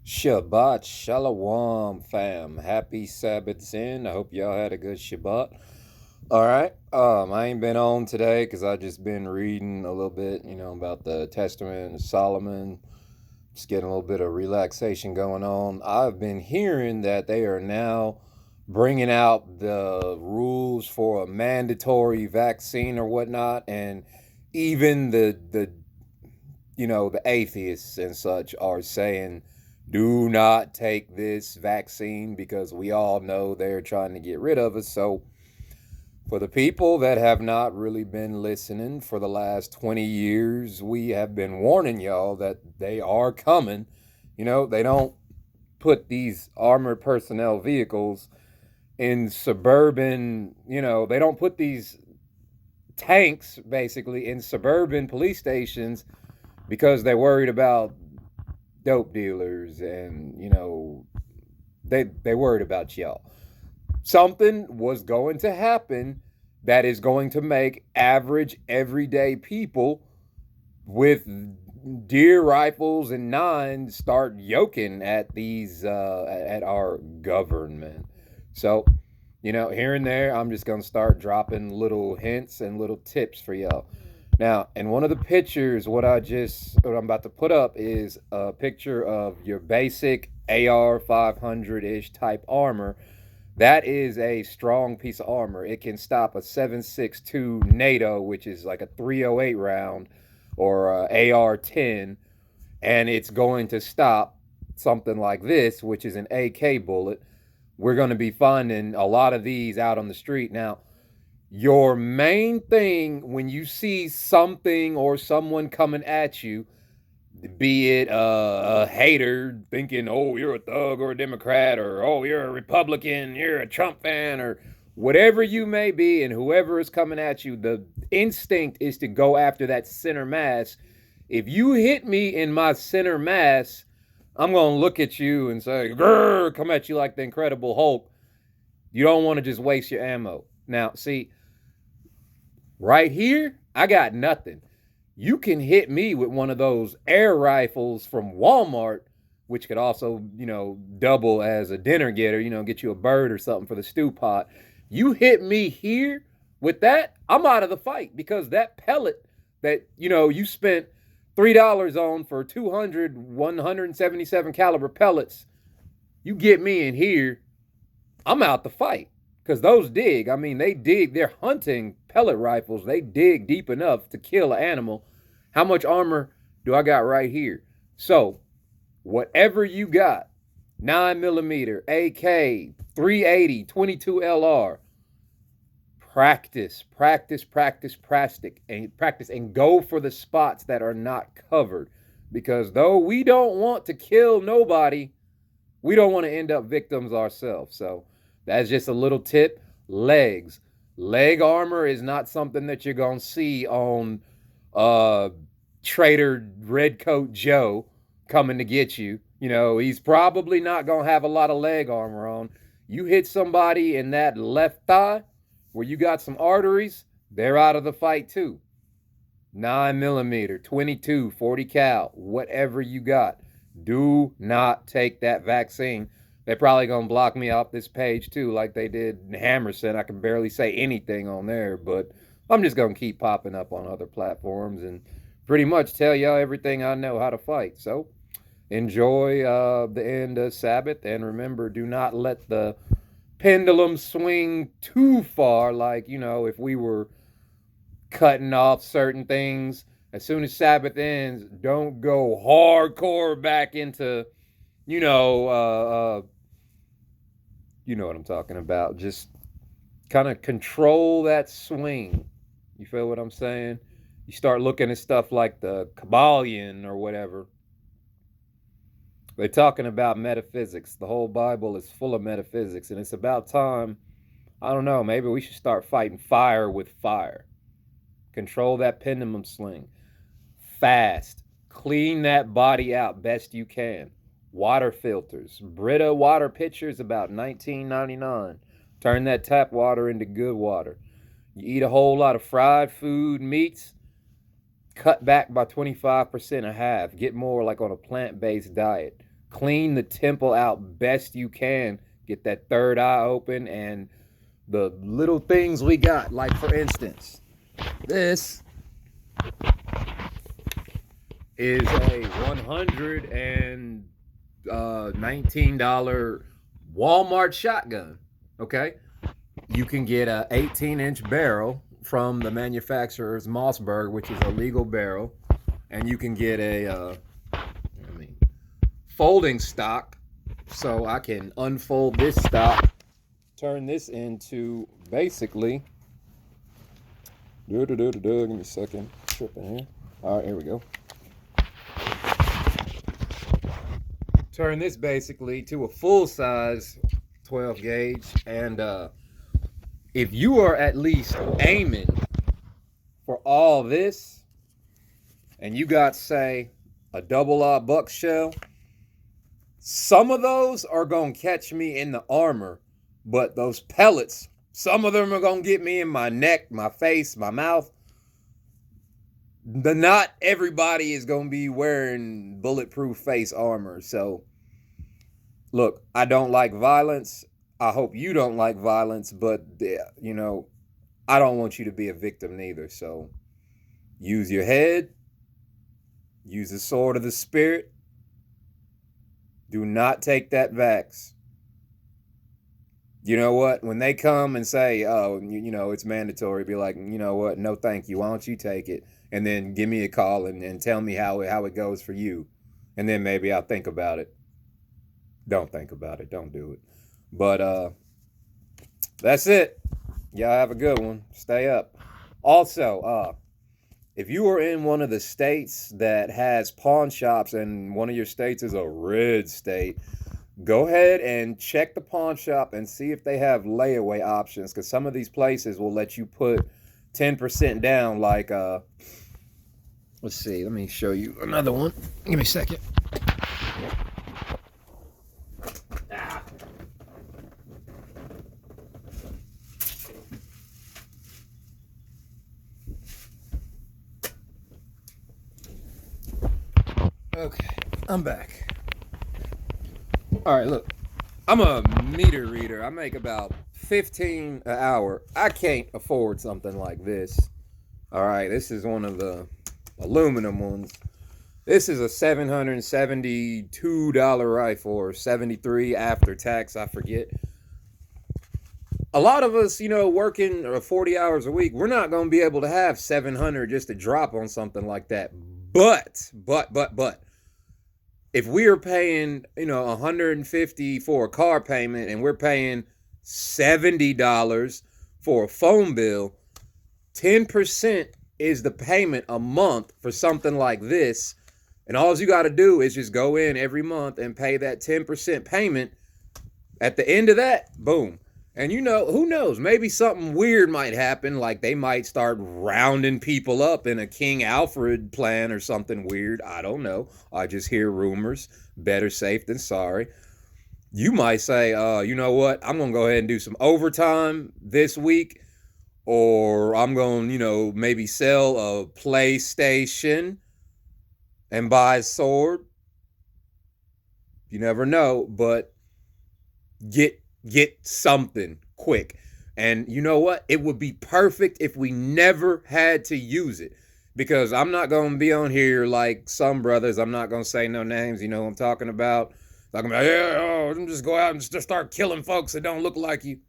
Shabbat Shalom, fam. Happy Sabbath Sin. I hope y'all had a good Shabbat. All right. I ain't been on today because I just been reading a little bit, about the Testament of Solomon. Just getting a little bit of relaxation going on. I've been hearing that they are now bringing out the rules for a mandatory vaccine or whatnot, and even the atheists and such are saying, do not take this vaccine because we all know they're trying to get rid of us. So, for the people that have not really been listening for the last 20 years, we have been warning y'all that they are coming. They don't put these armored personnel vehicles in suburban, they don't put these tanks basically in suburban police stations because they're worried about dope dealers and they worried about y'all. Something was going to happen that is going to make average everyday people with deer rifles and nines start yoking at these at our government. So, here and there, I'm just gonna start dropping little hints and little tips for y'all. Now, in one of the pictures, what I'm about to put up is a picture of your basic AR 500 ish type armor. That is a strong piece of armor. It can stop a 7.62 NATO, which is like a 308 round, or a AR 10, and it's going to stop something like this, which is an AK bullet. We're going to be finding a lot of these out on the street. Now, your main thing when you see something or someone coming at you, be it a hater thinking, oh, you're a thug or a Democrat, or oh, you're a Republican, you're a Trump fan, or whatever you may be, and whoever is coming at you, the instinct is to go after that center mass. If you hit me in my center mass, I'm going to look at you and say, grrr, come at you like the Incredible Hulk. You don't want to just waste your ammo. Now, see, right here, I got nothing. You can hit me with one of those air rifles from Walmart, which could also, double as a dinner getter, get you a bird or something for the stew pot. You hit me here with that, I'm out of the fight because that pellet that, you spent $3 on for 200, 177 caliber pellets, you get me in here, I'm out the fight. Because those dig. I mean, they dig. They're hunting pellet rifles. They dig deep enough to kill an animal. How much armor do I got right here? So, whatever you got, 9mm, AK, 380, 22 LR, practice, and go for the spots that are not covered. Because though we don't want to kill nobody, we don't want to end up victims ourselves. So that's just a little tip. Legs. Leg armor is not something that you're going to see on Trader Redcoat Joe coming to get you. He's probably not going to have a lot of leg armor on. You hit somebody in that left thigh where you got some arteries, they're out of the fight too. 9mm, 22, 40 cal, whatever you got. Do not take that vaccine. They're probably going to block me off this page too, like they did in Hammerson. I can barely say anything on there, but I'm just going to keep popping up on other platforms and pretty much tell y'all everything I know how to fight. So enjoy the end of Sabbath, and remember, do not let the pendulum swing too far. Like, if we were cutting off certain things, as soon as Sabbath ends, don't go hardcore back into, you know what I'm talking about. Just kind of control that swing. You feel what I'm saying? You start looking at stuff like the Kabbalion or whatever. They're talking about metaphysics. The whole Bible is full of metaphysics, and it's about time. I don't know, maybe we should start fighting fire with fire. Control that pendulum swing. Fast. Clean that body out best you can. Water filters. Brita water pitchers about $19.99. Turn that tap water into good water. You eat a whole lot of fried food, meats, cut back by 25% or half. Get more like on a plant-based diet. clean the temple out best you can. Get that third eye open, and the little things we got, like for instance, this is a $119 Walmart shotgun. Okay, you can get a 18-inch barrel from the manufacturer's Mossberg, which is a legal barrel, and you can get a folding stock, so I can unfold this stock, turn this into basically. Give me a second. Tripping here. All right, here we go. Turn this basically to a full size 12 gauge, and if you are at least aiming for all this, and you got, say, a double-aught buck shell, some of those are gonna catch me in the armor, but those pellets, some of them are gonna get me in my neck, my face, my mouth. Not everybody is gonna be wearing bulletproof face armor. So, look, I don't like violence. I hope you don't like violence, but you know, I don't want you to be a victim neither. So, use your head. Use the sword of the spirit. Do not take that vax. You know what? When they come and say, oh, you know, it's mandatory, be like, you know what? No, thank you. Why don't you take it? And then give me a call and tell me how it goes for you. And then maybe I'll think about it. Don't think about it. Don't do it. But that's it. Y'all have a good one. Stay up. Also, if you are in one of the states that has pawn shops and one of your states is a red state, go ahead and check the pawn shop and see if they have layaway options, because some of these places will let you put 10% down. Like, let's see, let me show you another one. Give me a second. Okay, I'm back. All right, look, I'm a meter reader. I make about 15 an hour. I can't afford something like this. All right, this is one of the aluminum ones. This is a $772 rifle, or 73 after tax, I forget. A lot of us, you know, working 40 hours a week, we're not going to be able to have 700 just to drop on something like that. But, if we are paying, you know, $150 for a car payment and we're paying $70 for a phone bill, 10% is the payment a month for something like this. And all you got to do is just go in every month and pay that 10% payment. At the end of that, boom. And you know, who knows? Maybe something weird might happen, like they might start rounding people up in a King Alfred plan or something weird. I don't know. I just hear rumors. Better safe than sorry. You might say, you know what? I'm going to go ahead and do some overtime this week. Or I'm going to, you know, maybe sell a PlayStation and buy a sword. You never know, but get something quick. And you know what? It would be perfect if we never had to use it. Because I'm not going to be on here like some brothers. I'm not going to say no names. You know what I'm talking about? Yeah, just go out and just start killing folks that don't look like you.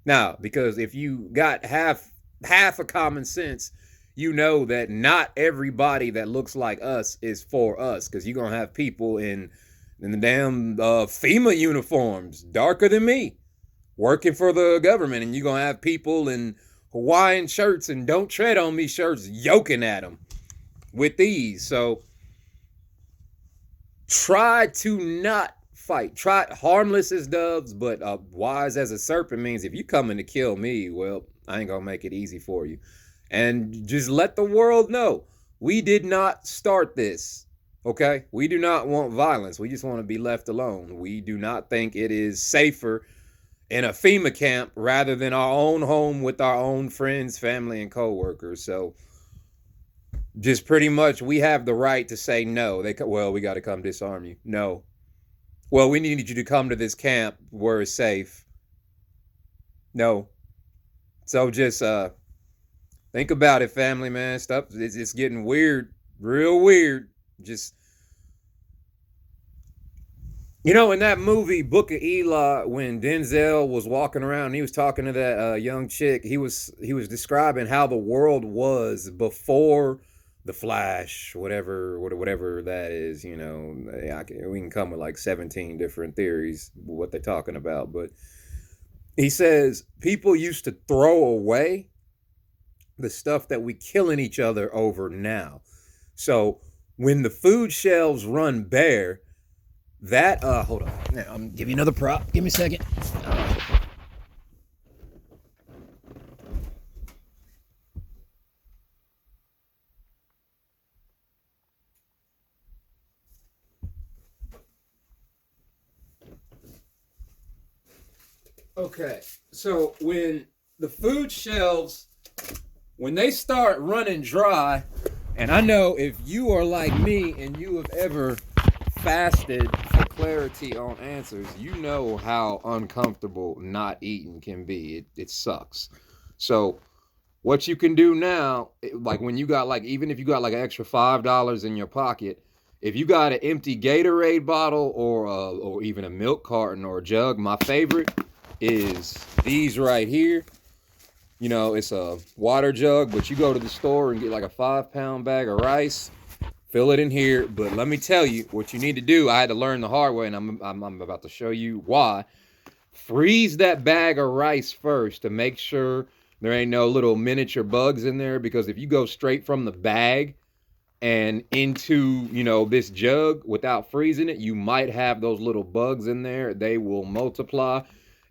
Now, because if you got half a common sense, you know that not everybody that looks like us is for us. Because you're going to have people in the damn FEMA uniforms, darker than me, working for the government. And you're going to have people in Hawaiian shirts and don't tread on me shirts yoking at them with these. So try to not fight. Try harmless as doves, but wise as a serpent means if you coming to kill me, well, I ain't going to make it easy for you. And just let the world know, we did not start this. Okay, we do not want violence. We just want to be left alone. We do not think it is safer in a FEMA camp rather than our own home with our own friends, family, and co-workers. So just pretty much we have the right to say no. We got to come disarm you. No, Well, we need you to come to this camp where it's safe. No. So just think about it, family, man. Stuff it's getting weird, real weird. Just in that movie Book of Eli, when Denzel was walking around, and he was talking to that young chick. He was describing how the world was before the Flash, whatever that is. We can come with like 17 different theories what they're talking about, but he says people used to throw away the stuff that we killing each other over now. So when the food shelves run bare, that hold on. Now, I'm gonna give you another prop. Give me a second. Okay. So when the food shelves, when they start running dry, and I know if you are like me and you have ever fasted for clarity on answers, you know how uncomfortable not eating can be. It sucks. So what you can do now, like when you got like, even if you got like an extra $5 in your pocket, if you got an empty Gatorade bottle or even a milk carton or a jug, my favorite is these right here. It's a water jug, but you go to the store and get like a 5-pound bag of rice, fill it in here. But let me tell you what you need to do. I had to learn the hard way, and I'm about to show you why. Freeze that bag of rice first to make sure there ain't no little miniature bugs in there, because if you go straight from the bag and into, this jug without freezing it, you might have those little bugs in there. They will multiply,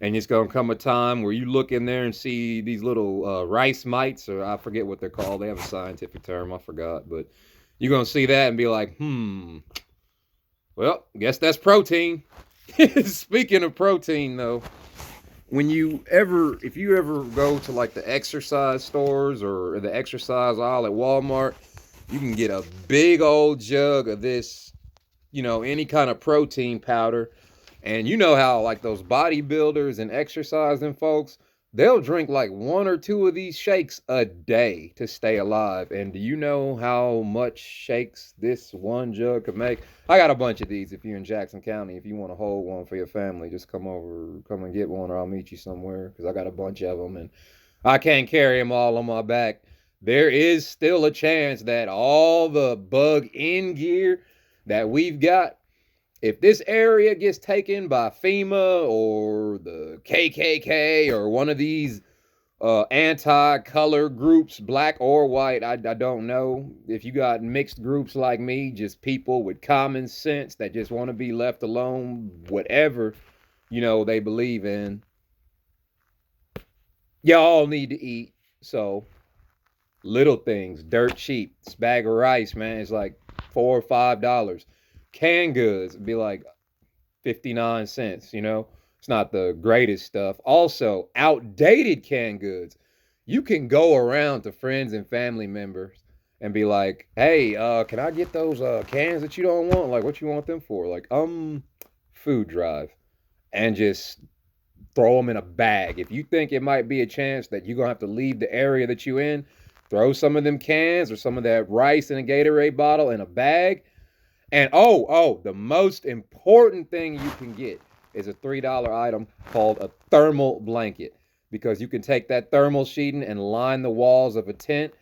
and it's going to come a time where you look in there and see these little rice mites, or I forget what they're called. They have a scientific term. I forgot, but you're going to see that and be like, well, guess that's protein. Speaking of protein, though, if you ever go to like the exercise stores or the exercise aisle at Walmart, you can get a big old jug of this, any kind of protein powder. And you know how like those bodybuilders and exercising folks, they'll drink like one or two of these shakes a day to stay alive. And do you know how much shakes this one jug could make? I got a bunch of these. If you're in Jackson County, if you want to hold one for your family, just come and get one, or I'll meet you somewhere, because I got a bunch of them and I can't carry them all on my back. There is still a chance that all the bug in gear that we've got, if this area gets taken by FEMA or the KKK or one of these anti-color groups, black or white, I don't know. If you got mixed groups like me, just people with common sense that just want to be left alone, whatever, they believe in, y'all need to eat. So little things, dirt cheap. This bag of rice, man, it's like $4 or $5. Canned goods would be like 59 cents. It's not the greatest stuff. Also, outdated canned goods. You can go around to friends and family members and be like, hey, can I get those cans that you don't want? Like, what you want them for? Like, food drive. And just throw them in a bag. If you think it might be a chance that you're going to have to leave the area that you in, throw some of them cans or some of that rice in a Gatorade bottle in a bag. And the most important thing you can get is a $3 item called a thermal blanket, because you can take that thermal sheeting and line the walls of a tent